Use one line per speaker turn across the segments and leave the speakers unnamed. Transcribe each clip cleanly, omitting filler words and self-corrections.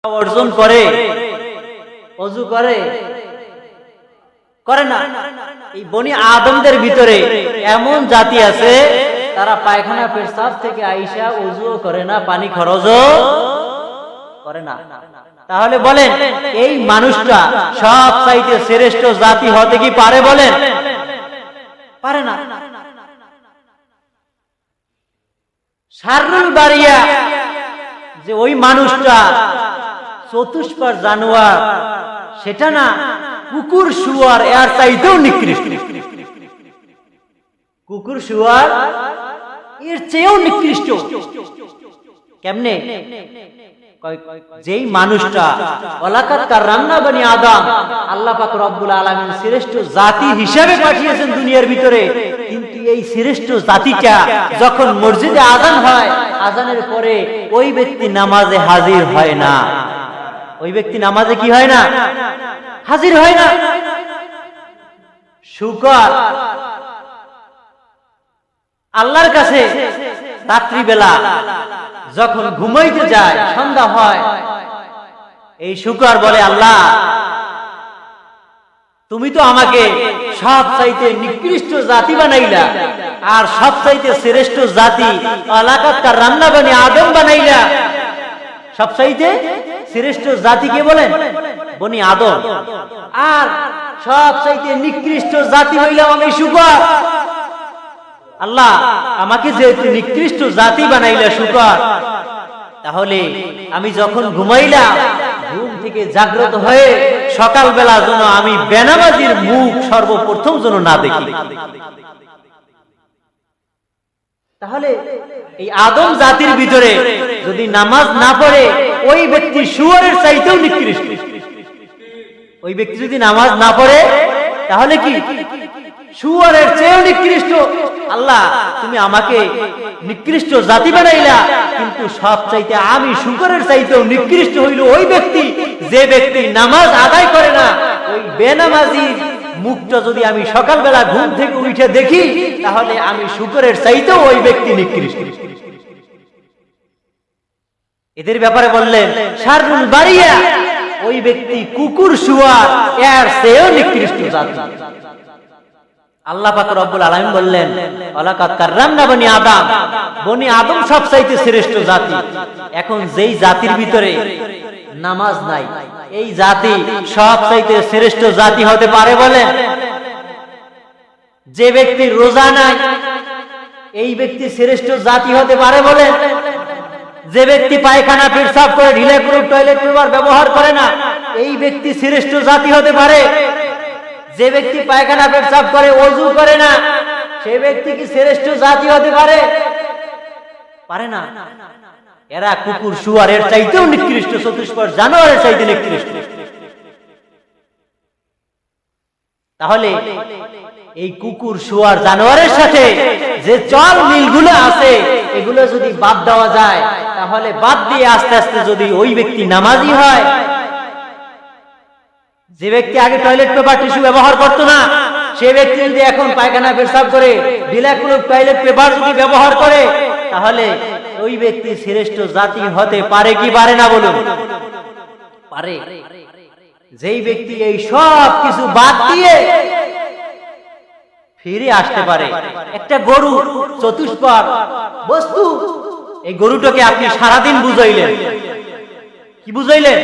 অর্জন করে, ওযু করে, করে না। এই বনি আদমদের ভিতরে এমন জাতি আছে তারা পায়খানা পেশাব থেকে আইসা ওযুও করে না, পানি খরচও করে না। তাহলে বলেন এই মানুষটা সব চাইতে শ্রেষ্ঠ জাতি হতে কি পারে? বলেন পারে না। শাররুল বারিয়া যে ওই মানুষটা চতুষ্পার জানোয়ার, সেটা না, কুকুর শুয়ার এর চাইতেও নিকৃষ্ট। কুকুর শুয়ার এর চেয়েও নিকৃষ্ট। কেমনে? যেই মানুষটা ওয়ালাকাদ কাররামনা বনি আদম, আল্লাহ পাক রব্বুল আলামিন শ্রেষ্ঠ জাতি হিসেবে পাঠিয়েছেন দুনিয়ার ভিতরে, কিন্তু এই শ্রেষ্ঠ জাতিটা যখন মসজিদে আযান হয়, আযানের পরে ওই ব্যক্তি নামাজে হাজির হয় না। ওই ব্যক্তি নামাজে কি হয় না? হাজির হয় না। শুকর আল্লাহর কাছে রাত্রিবেলা যখন ঘুমাইতে যায়, সন্ধ্যা হয়, এই শুকর বলে, আল্লাহ তুমি তো আমাকে সব চাইতে নিকৃষ্ট জাতি বানাইলা, আর সব চাইতে শ্রেষ্ঠ জাতি ওয়ালাকাদ কাররামনা বনি আদম বানাইলা। সব চাইতে শ্রেষ্ঠ জাতি কে বলেন? বনি আদম। আর সব চাইতে নিকৃষ্ট জাতি হইলাম আমি শুকর। আল্লাহ আমাকে যেহেতু নিকৃষ্ট জাতি বানাইলা শুকর, তাহলে আমি যখন ঘুমাইলাম, ঘুম থেকে জাগ্রত হয়ে সকালবেলা যেন আমি বেনামাজির মুখ সর্বপ্রথম যেন না দেখি। তাহলে এই আদম জাতির ভিতরে যদি নামাজ না পড়ে, ওই ব্যক্তি শুয়োরের চাইতেও নিকৃষ্ট। ওই ব্যক্তি যদি নামাজ না পড়ে তাহলে কি শুয়োরের চেয়েও নিকৃষ্ট। আল্লাহ তুমি আমাকে নিকৃষ্ট জাতি বানাইলা, কিন্তু সব চাইতে আমি শুকরের চাইতেও নিকৃষ্ট হইল ওই ব্যক্তি যে ব্যক্তি নামাজ আদায় করে না। ওই বেনামাজি মুখটা যদি আমি সকালবেলা ঘুম থেকে উঠে দেখি, তাহলে আমি শুকরের চাইতেও ওই ব্যক্তি নিকৃষ্ট। এদের ব্যাপারে বললেন শাররুল বারিয়া, ওই ব্যক্তি কুকুর শুয়ার এর চেয়েও নিকৃষ্ট জাতি। আল্লাহ পাক রব্বুল আলামিন বললেন ওয়ালাকাদ কাররামনা বনি আদম, বনি আদম সবচাইতে শ্রেষ্ঠ জাতি। এখন যেই জাতির ভিতরে নামাজ নাই, এই জাতি সবচাইতে শ্রেষ্ঠ জাতি হতে পারে? বলেন। যে ব্যক্তির রোজা নাই, এই ব্যক্তি শ্রেষ্ঠ জাতি হতে পারে? বলেন। যে ব্যক্তি পায়খানা পেশাব করে ঢিলে করে টয়লেট পেপার ব্যবহার করে না, এই ব্যক্তি শ্রেষ্ঠ জাতি হতে পারে? যে ব্যক্তি পায়খানা পেশাব করে, ওযু করে না, সে ব্যক্তি কি শ্রেষ্ঠ জাতি হতে পারে? পারে না। এরা কুকুর শুয়ারের চাইতেও নিকৃষ্ট, চতুষ্পদ জানোয়ারের চাইতে নিকৃষ্ট। তাহলে এই কুকুর শুয়ার জানোয়ারের সাথে যে চল মিলগুলো আছে, এগুলো যদি বাদ দেওয়া যায়, তাহলে বাদ দিয়ে আস্তে আস্তে যদি ওই ব্যক্তি নামাজি হয়, যে ব্যক্তি আগে টয়লেট পেপার টিস্যু ব্যবহার করতো না, সে ব্যক্তি যদি এখন পায়খানা পেশাব করে বিলাকুলুপ টয়লেট পেপার যদি ব্যবহার করে, তাহলে ওই ব্যক্তি শ্রেষ্ঠ জাতি হতে পারে কি পারে না? বলুন পারে। যেই ব্যক্তি এই সব কিছু বাদ দিয়ে ফিরে আসতে পারে। একটা গরু চতুষ্পদ বস্তু, এই গরুটাকে আপনি সারাদিন বুঝাইলেন, কি বুঝাইলেন?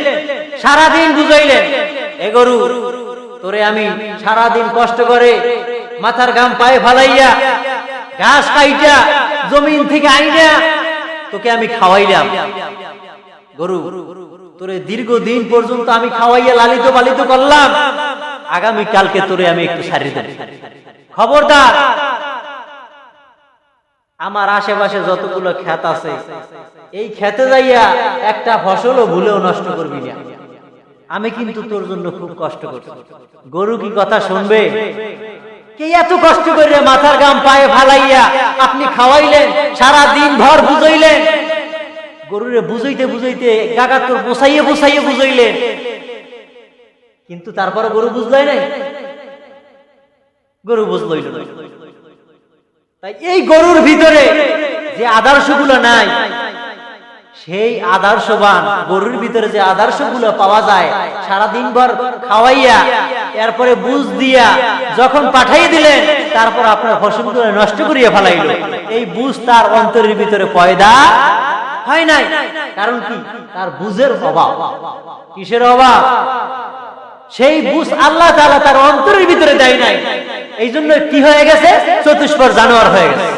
সারাদিন বুঝাইলেন, এ গরু তোরে আমি সারাদিন কষ্ট করে মাথার ঘাম পায়ে ফালাইয়া ঘাস কাইটা জমিন থেকে আইনা তোকে আমি খাওয়াইলাম। গরু তোরে দীর্ঘদিন পর্যন্ত আমি খাওয়াইয়া লালিত পালিত করলাম, আগামী কালকে তোরে আমি একটু সারি দেব। খবরদার, আমার আশেপাশে যতগুলো ক্ষেত আছে, এই ক্ষেতে যাইয়া একটা ফসলও ভুলেও নষ্ট করবি না, আমি কিন্তু তোর জন্য খুব কষ্ট করছি। গরু কি কথা শুনবে? কে এত কষ্ট করে মাথার ঘাম পায়ে ফালাইয়া আপনি খাওয়াইলেন, সারা দিন ভর বুঝাইলেন, গরুরে বুঝাইতে বুঝাইতে গাগা তোর বসাইয়ে বসাইয়ে বুঝাইলেন, কিন্তু তারপরে গরু বুঝলাই নাই, গরু বুঝলই না। তাই এই গরুর ভিতরে যে আদর্শগুলো নাই, সেই আদর্শবান গরুর ভিতরে যে আদর্শগুলো পাওয়া যায় সারাদিন ভর খাওয়াইয়া এরপরে বুঝ দিয়া যখন পাঠাই দিলেন, তারপর আপনার ফসলগুলো নষ্ট করিয়া ফেলাইল, এই বুঝ তার অন্তরের ভিতরে পয়দা হয় নাই। কারণ কি? তার বুঝের অভাব। কিসের অভাব? সেই বুঝ আল্লাহ তাআলা তার অন্তরের ভিতরে দেয় নাই। এই জন্য কি হয়ে গেছে? চতুষ্পদ জানোয়ার হয়ে গেছে।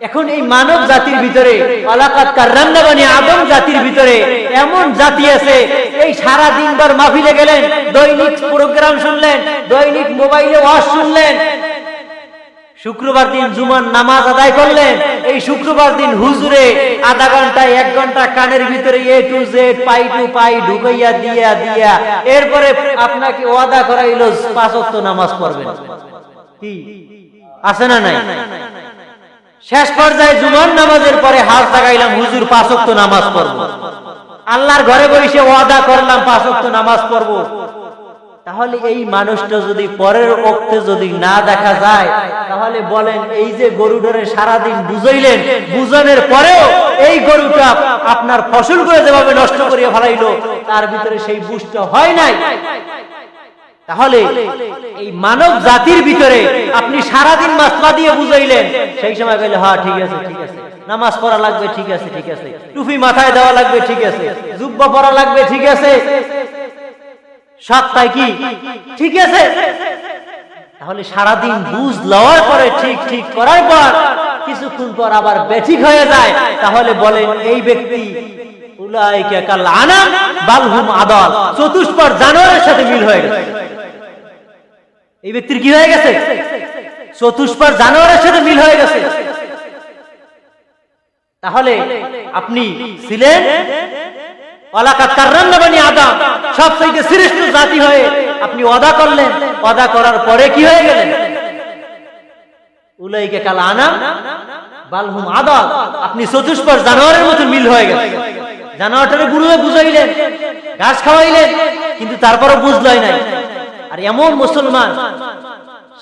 এখন এই মানব জাতির ভিতরে ওয়ালাকাদ কাররামনা বানি আদম জাতির ভিতরে এমন জাতি আছে, এই সারা দিনভর মাহফিলে গেলেন, দৈনিক প্রোগ্রাম শুনলেন, দৈনিক মোবাইলে ওয়াজ শুনলেন, শুক্রবার দিন জুমার নামাজ আদায় করলেন, এই শুক্রবার দিন হুজুরে আধা ঘন্টা 1 ঘন্টা কানের ভিতরে এ টু জেড পাই টু পাই ঢুকাইয়া দিয়া দিয়া এরপরে আপনাকে ওয়াদা করাইলো 5 ওয়াক্ত নামাজ পড়বেন। কি আছে না নাই? শেষ পর্যায়ে জুমার নামাজের পরে হাত লাগাইলাম, হুজুর 5 ওয়াক্ত নামাজ পড়ব। আল্লাহর ঘরে বসে ওয়াদা করলাম 5 ওয়াক্ত নামাজ পড়ব। তাহলে এই মানুষটা যদি পরের ওক্তে যদি না দেখা যায়, তাহলে বলেন এই যে গরুটারে সারাদিন বুঝাইলেন, বুঝানোর পরেও এই গরুটা আপনার ফসলগুলো যেভাবে নষ্ট করিয়া ফেলাইলো, তার ভিতরে সেই বুঝটা হয় নাই। তাহলে এই মানব জাতির ভিতরে আপনি সারাদিন মাসলা দিয়ে বুঝাইলেন, সেই সময় কইলে হ্যাঁ ঠিক আছে ঠিক আছে, নামাজ পড়া লাগবে ঠিক আছে ঠিক আছে, টুপি মাথায় দেওয়া লাগবে ঠিক আছে, জুব্বা পরা লাগবে ঠিক আছে, সবটাই কি ঠিক আছে। তাহলে সারাদিন বুঝ লওয়ার পরে ঠিক ঠিক করার পর কিছুক্ষণ পর আবার বেঠিক হয়ে যায়, তাহলে বলেন এই ব্যক্তি উলাইকা কাল আনাম বাল হুম আদাল, চতুষ্পদ জানোয়ারের সাথে মিল হয়ে গেছে। এই ব্যক্তির কি হয়ে গেছে? চতুষ্পদ জানোয়ারের সাথে মিল হয়ে গেছে। তাহলে আপনি ছিলেন ওয়ালাকাদ কাররামনা বানি আদম, সবচেয়ে শ্রেষ্ঠ জাতি হয়ে আপনি ওয়াদা করলেন, ওয়াদা করার পরে কি হয়ে গেলেন? উলাইকা কাল আনাম বাল হুম আদাল, আপনি চতুষ্পদ জানোয়ারের মতো মিল হয়ে গেছে। জানোয়ারটারে গুরুয়ে বুঝাইলেন, ঘাস খাওয়াইলেন, কিন্তু তারপরও বুঝলই নাই। আর এমন মুসলমান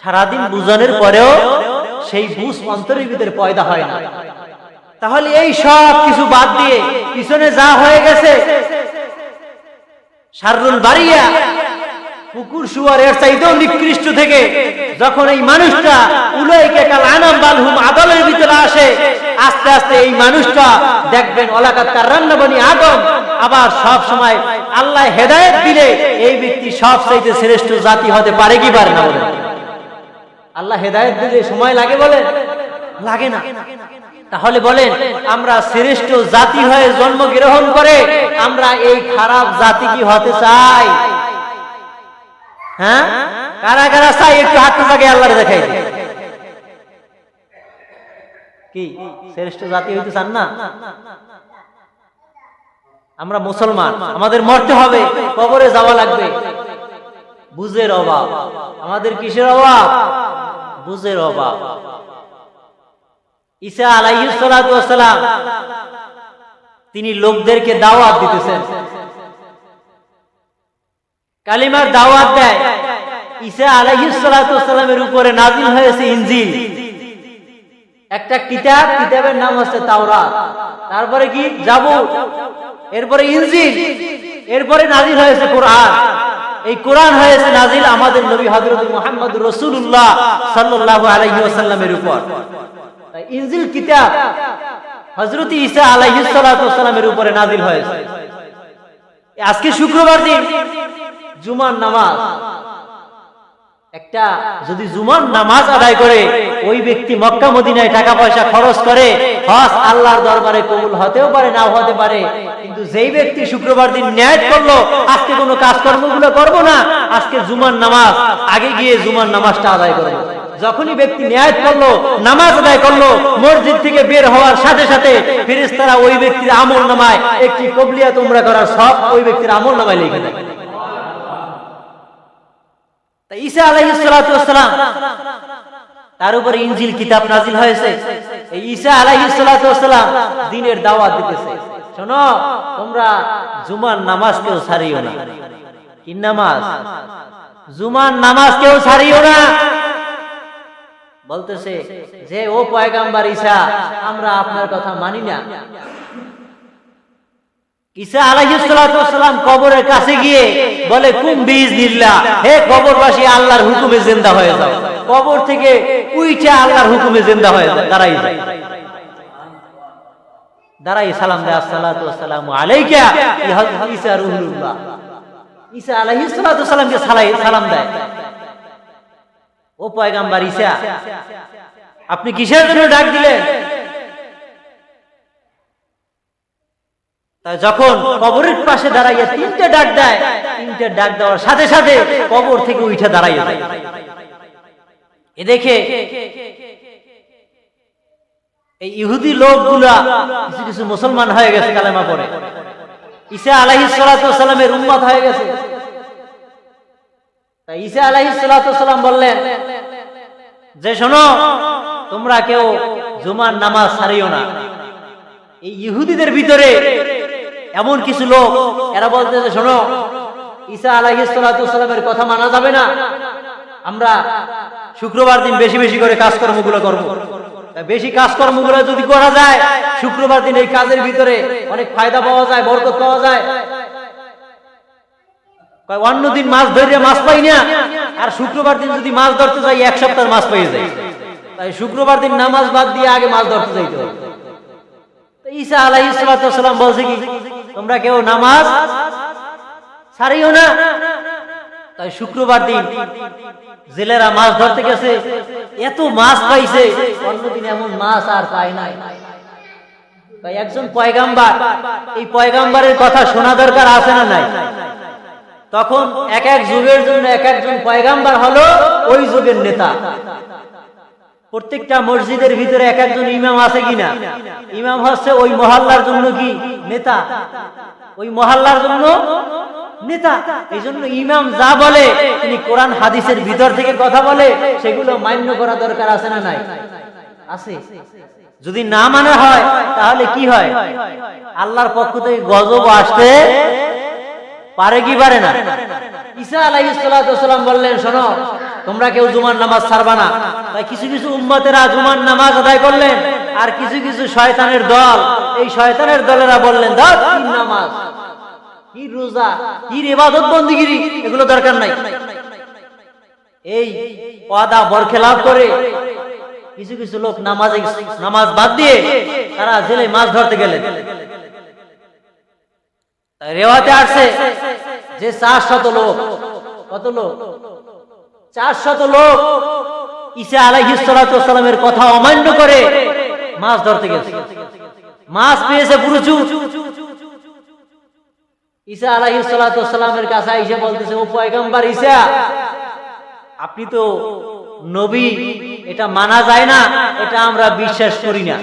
সারাদিন বুঝানোর পরেও সেই বুঝ অন্তরের ভিতরে পয়দা হয় না। তাহলে এই সব কিছু বাদ দিয়ে পিছনে যা হয়ে গেছে, শাররুল বারিয়া কুকুর শুয়ারের চাইতেও নিকৃষ্ট থেকে যখন এই মানুষটা উলাইকা কাল আনাম বাল হুম আদালের ভিতরে আসে, আস্তে আস্তে এই মানুষটা দেখবেন ওয়ালাকাদ কাররামনা বানি আদম। আবার সব সময় আল্লাহ হেদায়েত দিলে এই ব্যক্তি সবচেয়ে শ্রেষ্ঠ জাতি হতে পারে কি পারে না? বলেন, আল্লাহ হেদায়েত দিলে সময় লাগে? বলেন লাগে না। তাহলে বলেন আমরা শ্রেষ্ঠ জাতি হয়ে জন্মগ্রহণ করে আমরা এই খারাপ জাতি কি হতে চাই? হ্যাঁ, কারা কারা চাই? একটু হাতটা জাগে আল্লাহরে দেখাই। কি শ্রেষ্ঠ জাতি হইতে চান না? আমরা মুসলমান, আমাদের মরতে হবে, কবরে যাওয়া লাগবে। বুঝের অভাব। আমাদের কিসের অভাব? বুঝের অভাব। ঈসা আলাইহিস সালাতু ওয়াস সালাম তিনি লোকদেরকে দাওয়াত দিতেছেন, কালিমার দাওয়াত দেয়। ঈসা আলাইহিস সালাতু ওয়াস সালামের উপরে নাযিল হয়েছে ইনজিল, একটা কিতাব, কিতাবের নাম হচ্ছে তাওরাত, তারপরে কি জাবুর, এরপরে ইনজিল, এরপরে নাযিল হয়েছে কোরআন। এই কোরআন হয়েছে নাযিল আমাদের নবী হযরত মুহাম্মদ রাসূলুল্লাহ সাল্লাল্লাহু আলাইহি ওয়াসাল্লামের উপর। ইনজিল কিতাব হযরত ঈসা আলাইহিস সালাতু ওয়াস সালামের উপরে নাযিল হয়েছে। আজকে শুক্রবার দিন জুমার নামাজ, একটা যদি জুমার নামাজ আদায় করে ওই ব্যক্তি মক্কা মদিনায় টাকা পয়সা খরচ করে, হজ আল্লাহর দরবারে কবুল হতেও পারে, নাও হতে পারে। কিন্তু যেই ব্যক্তি শুক্রবার দিন নিয়ত করলো আজকে কোনো কাজকর্মগুলো করব না, আজকে জুমার নামাজ, আগে গিয়ে জুমার নামাজটা আদায় করব। যখনই ব্যক্তি নিয়ত করলো, নামাজ আদায় করলো, মসজিদ থেকে বের হওয়ার সাথে সাথে ফেরেশতারা ওই ব্যক্তির আমল নামায় একটি কবলিয়াত উমরা করার সব ওই ব্যক্তির আমল নামায় লিখে দেয়। ঈসা আলাইহিস সালাতু ওয়াস সালাম তার উপরে ইনজিল কিতাব নাযিল হয়েছে। এই ঈসা আলাইহিস সালাতু ওয়াস সালাম দ্বীনের দাওয়াত দিতেছে, শোনো তোমরা জুমার নামাজ কেউ ছাড়িও না। কি নামাজ? জুমার নামাজ কেউ ছাড়িও না। বলতেছে যে ও পয়গম্বর ঈসা, আমরা আপনার কথা মানি না, ঈসা আলাইহিস সালাতু ওয়াস সালাম কবরের কাছে গিয়ে বলে কুম বিইজনিল্লাহ, হে কবরবাসী আল্লাহর হুকুমে জিন্দা হয়ে যাও। কবর থেকে উইঠা আল্লাহর হুকুমে জিন্দা হয়ে যায়, দাঁড়াই যায়, দাঁড়াই সালাম দেয় আসসালাতু ওয়াসসালামু আলাইকা ইয়া ঈসা রুহুল্লাহ। ঈসা আলাইহিস সালাতু ওয়াস সালামকে সালাম দেয়, ও পয়গম্বর ঈসা আপনি কিসের জন্য ডাক দিলেন? তাই যখন কবরের পাশে দাঁড়াইয়া তিনটে ডাক দেয়, তিনটে ডাক দেওয়ার সাথে সাথে কবর থেকে উঠে দাঁড়াইয়া যায়। এ দেখে এই ইহুদি লোকগুলা কিছু কিছু মুসলমান হয়ে গেছে, কালেমা পড়ে ঈসা আলাইহিস সালাতু ওয়াস সালামের উম্মত হয়ে গেছে। তাই ঈসা আলাইহিস সালাতু ওয়াস সালাম বললেন যে শোনো, তোমরা কেউ জুমার নামাজ ছাড়িও না। এই ইহুদিদের ভিতরে এমন কিছু লোক, এরা বলতে যে শোনো, ঈসা আলাইহিস সালাতু ওয়াস সালামের কথা মানা যাবে না, আমরা শুক্রবার দিন বেশি বেশি করে কাজকর্মগুলো করব। বেশি কাজকর্মগুলো যদি করা যায়, শুক্রবার দিন এই কাজের ভিতরে অনেক ফায়দা পাওয়া যায়, বরকত পাওয়া যায়। অন্য দিন মাছ ধরে মাছ পাই না, আর শুক্রবার দিন যদি মাছ ধরতে যাই এক সপ্তাহের মাছ পেয়ে যায়। তাই শুক্রবার দিন নামাজ বাদ দিয়ে আগে মাছ ধরতে যাইতে হবে। ঈসা আলাইহিস সালাতু ওয়াস সালাম বলছে কি, তোমরা কেউ নামাজ ছাড়িও না। তাই শুক্রবার দিন জেলেরা মাছ ধরতে গেছে, এত মাছ পাইছে, অন্যদিন এমন মাছ আর পায় নাই। তাই একজন পয়গাম্বার, এই পয়গাম্বারের কথা শোনা দরকার আছে না নাই? তখন এক এক যুগের জন্য এক একজন পয়গাম্বার হলো ওই যুগের নেতা। প্রত্যেকটা মসজিদের ভিতরে এক একজন ইমাম আছে কিনা? ইমাম হচ্ছে ওই মহল্লার জন্য কি নেতা, ওই মহল্লার জন্য নেতা। এই জন্য ইমাম যা বলে, তিনি কোরআন হাদিসের ভিতর থেকে কথা বলে, সেগুলো মান্য করা দরকার আছে না নাই? আছে। যদি না মানা হয় তাহলে কি হয়? আল্লাহর পক্ষ থেকে গজব আসতে পারে কি পারে না? ঈসা আলাইহিস সালাতু ওয়াস সালাম বললেন শোনো, তোমরা কেউ জুমার নামাজ ছাড়বা না। তাই কিছু কিছু উম্মতেরা জুমার নামাজ আদায় করলেন, আর কিছু কিছু শয়তানের দল, এই শয়তানের দলেরা বললেন দাও কি নামাজ, কি রোজা, কি ইবাদত বন্দেগী, এগুলো দরকার নাই। এই ওয়াদা বরখেলাপ করে কিছু কিছু লোক নামাজ বাদ দিয়ে তারা জেলে মাছ ধরতে গেলেন। তাই রেওয়াতে আসছে যে 400 লোক, কত লোক? 400 লোক ঈসা আলাইহিস সালাতু ওয়াস সালামের কথা অমান্য করে মাছ ধরতে গেছে। মাছ পেয়েছে প্রচুর। ঈসা আলাইহিস সালাতু ওয়াস সালামের কাছে এসে বলতেছে, ও পয়গম্বর ঈসা, আপনি তো নবী, এটা মানা যায় না, এটা আমরা বিশ্বাস করি না।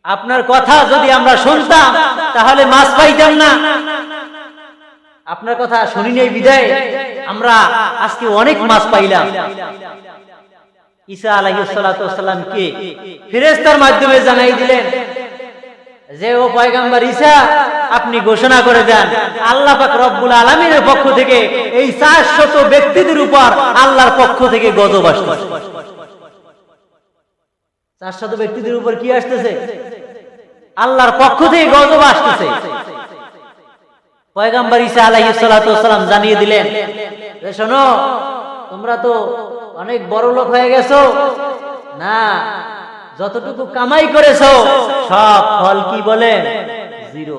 আপনার কথা যদি আমরা শুনতাম তাহলে মাছ পাইতাম না। আপনার কথা শুনি নাই বিদায় আমরা আজকে অনেক মাছ পাইলাম। ঈসা আলাইহিস সালাতু ওয়াস সালাম কে ফেরেশতার মাধ্যমে জানাই দিলেন যে ও পয়গম্বর ঈসা, আপনি ঘোষণা করে দেন আল্লাহ পাক রব্বুল আলামিনের পক্ষ থেকে এই 400 ব্যক্তিদের উপর আল্লাহর পক্ষ থেকে গজব আসতেছে। 400 ব্যক্তিদের উপর কি আসতেছে? আল্লাহর পক্ষ থেকে গজব আসতেছে। পয়গম্বর ঈসা আলাইহিস সালাতু ওয়াস সালাম জানিয়ে দিলেন যে শোনো, তোমরা তো অনেক বড় লোক হয়ে গেছো না, যতটুকু কামাই করেছো সব ফল কি বলেন? জিরো।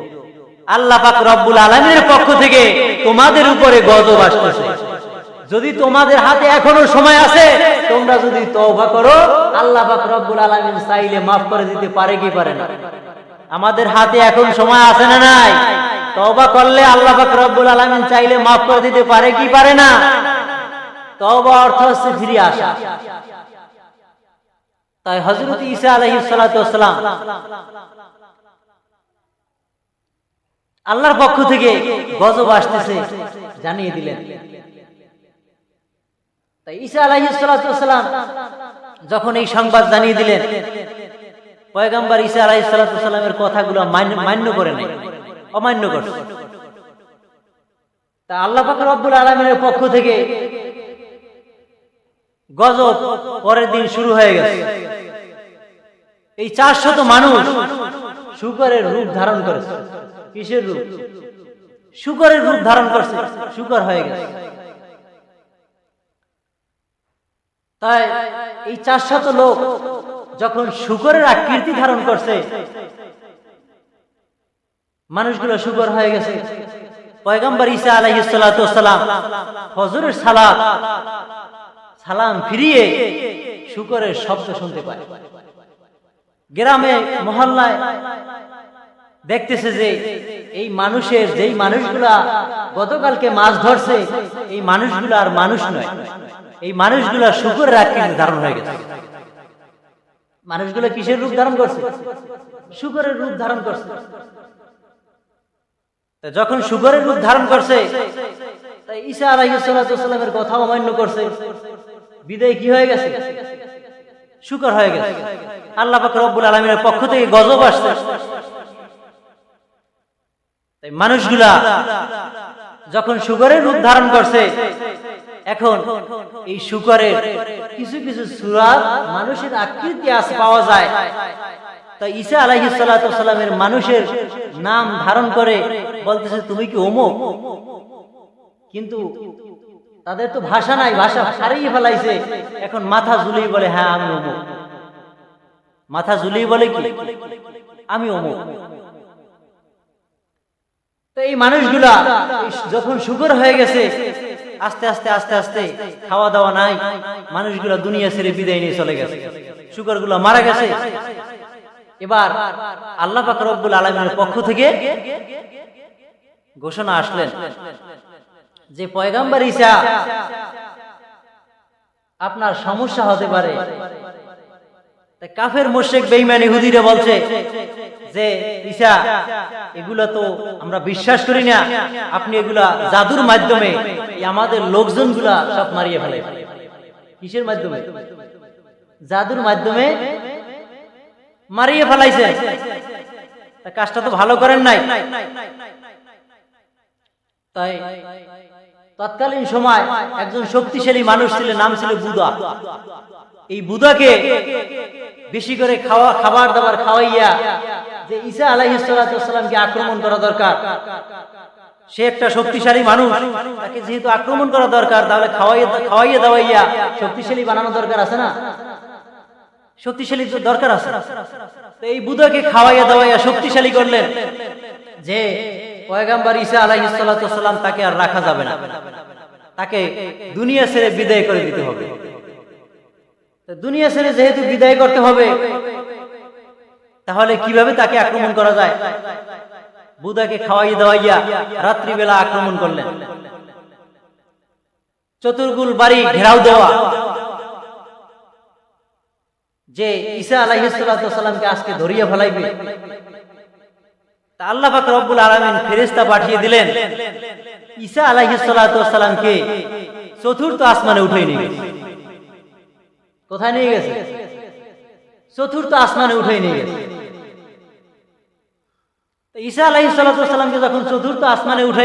আল্লাহ পাক রব্বুল আলামিনের পক্ষ থেকে তোমাদের উপরে গজব আসতেছে। যদি তোমাদের হাতে এখনো সময় আছে, তোমরা যদি তওবা করো, আল্লাহ পাক রব্বুল আলামিন চাইলে maaf করে দিতে পারে কি পারে না? আমাদের হাতে এখন সময় আছে না নাই? তওবা করলে আল্লাহ পাক রব্বুল আলামিন চাইলে maaf করে দিতে পারে কি পারে না? তওবা অর্থ হচ্ছে ফিরে আসা। তাই হযরত ঈসা আলাইহিস সালাতু ওয়াস সালাম আল্লাহর পক্ষ থেকে গজব আসতেছে জানিয়ে দিলেন। তাই ঈসা আলাইহিস সালাতু ওয়াস সালাম যখন এই সংবাদ জানিয়ে দিলেন, পয়গম্বর ঈসা আলাইহিস সালাতু ওয়াস সালামের কথাগুলো মান্য করে নাই, অমান্য করছে। তা আল্লাহ পাক রব্বুল আলামিনের পক্ষ থেকে গজব পরের দিন শুরু হয়ে গেছে। এই 400 মানুষ শুকরের রূপ ধারণ করেছে। কিসের রূপ? শূকরের রূপ ধারণ করছে, শূকর হয়ে গেছে। তাই এই 400 লোক যখন শূকরের আকৃতি ধারণ করছে, মানুষগুলো শূকর হয়ে গেছে। পয়গম্বর ঈসা আলাইহিস সালাতু ওয়াস সালাম ফজরের সালাম ফিরিয়ে শূকরের শব্দ শুনতে পায়। গ্রামে মহল্লায় দেখতেছে যে এই মানুষের, যেই মানুষগুলা গতকালকে মাছ ধরছে, এই মানুষগুলো আর মানুষ নয়, এই মানুষগুলা শূকরের আকৃতি ধারণ হয়ে গেছে। মানুষগুলো কিসের রূপ ধারণ করছে? শূকরের রূপ ধারণ করছে। যখন শূকরের রূপ ধারণ করছে, তাই ঈসা আলাইহিস সালাতু ওয়াস সালামের কথা অমান্য করছে, বিদায় কি হয়ে গেছে? শূকর হয়ে গেছে। আল্লাহ পাক রব্বুল আলামিনের পক্ষ থেকে গজব আসছে। তাই মানুষগুলা যখন শূকরের রূপ ধারণ করছে, এখন এই শূকরের কিছু কিছু সূরাত মানুষের আকৃতি আজ পাওয়া যায়। তাই ঈসা আলাইহিস সালাতু ওয়াস সালামের মানুষের নাম ধারণ করে বলতেছে, তুমি কি অমুক? কিন্তু তাদের তো ভাষা নাই, ভাষা হারিয়ে ফেলাইছে। এখন মাথা ঝুলিয়ে বলে, হ্যাঁ আমি অমুক। মাথা ঝুলিয়ে বলে কি, আমি অমুক। তো এই মানুষগুলা যখন শূকর হয়ে গেছে, আস্তে আস্তে আস্তে আস্তে খাওয়া দাওয়া নাই, মানুষগুলা দুনিয়া ছেড়ে বিদায় নিয়ে চলে গেছে, শূকরগুলা মারা গেছে। এবার আল্লাহ পাক রব্বুল আলামিনের পক্ষ থেকে ঘোষণা আসলেন যে পয়গম্বর ঈসা, আপনার সমস্যা হতে পারে। কাফের মুশরিক বেঈমান ইহুদিরা বলছে যে ঈসা, এগুলা তো আমরা বিশ্বাস করি না, আপনি এগুলা জাদুর মাধ্যমে আমাদের লোকজনগুলা সব মারিয়ে ফেলে। কিসের মাধ্যমে? জাদুর মাধ্যমে মারিয়ে ফেলাইছে। কাজটা তো ভালো করেন নাই। তাই তৎকালীন সময় একজন শক্তিশালী মানুষ ছিলেন, নাম ছিল বুদা। এই বুদাকে বেশি করে খাবার দাবার খাওয়াইয়া যে ঈসা আলাইহিস সালাতু ওয়াস সালামকে আক্রমণ করা দরকার, সে একটা শক্তিশালী মানুষ, তাকে যেহেতু আক্রমণ করা দরকার, তাহলে খাওয়াইয়া দাওয়াইয়া শক্তিশালী বানানো দরকার আছে না? শক্তিশালী দরকার আছে। তো এই বুদাকে খাওয়াইয়া দাওয়াইয়া শক্তিশালী করলেন যে পয়গম্বর ঈসা আলাইহিস সালাতু ওয়াস সালাম তাকে আর রাখা যাবে না, তাকে দুনিয়া ছেড়ে বিদায় করে দিতে হবে। দুনিয়া ছেড়ে যেহেতু বিদায় করতে হবে, তাহলে কিভাবে তাকে আক্রমণ করা যায়? বুদাকে খাওয়াইয়া দাওয়াইয়া রাত্রিবেলা আক্রমণ করলেন, চতুর্গুল বাড়ি ঘেরাও দেওয়া, যে ঈসা আলাইহিস সালাতু ওয়াস সালামকে আজকে ধরিয়া ফেলাইবে। তা আল্লাহ পাক রব্বুল আলামিন ফেরেশতা পাঠিয়ে দিলেন, ঈসা আলাইহিস সালাতু ওয়াস সালামকে চতুর্থ আসমানে উঠিয়ে নিয়ে গেছে। কোথায় নিয়ে গেছে? চতুর্থ আসমানে উঠিয়ে নিয়ে গেছে। ঈসা আলাইহিস সালাতু ওয়াস সালামকে যখন চতুর্থ আসমানে উঠাই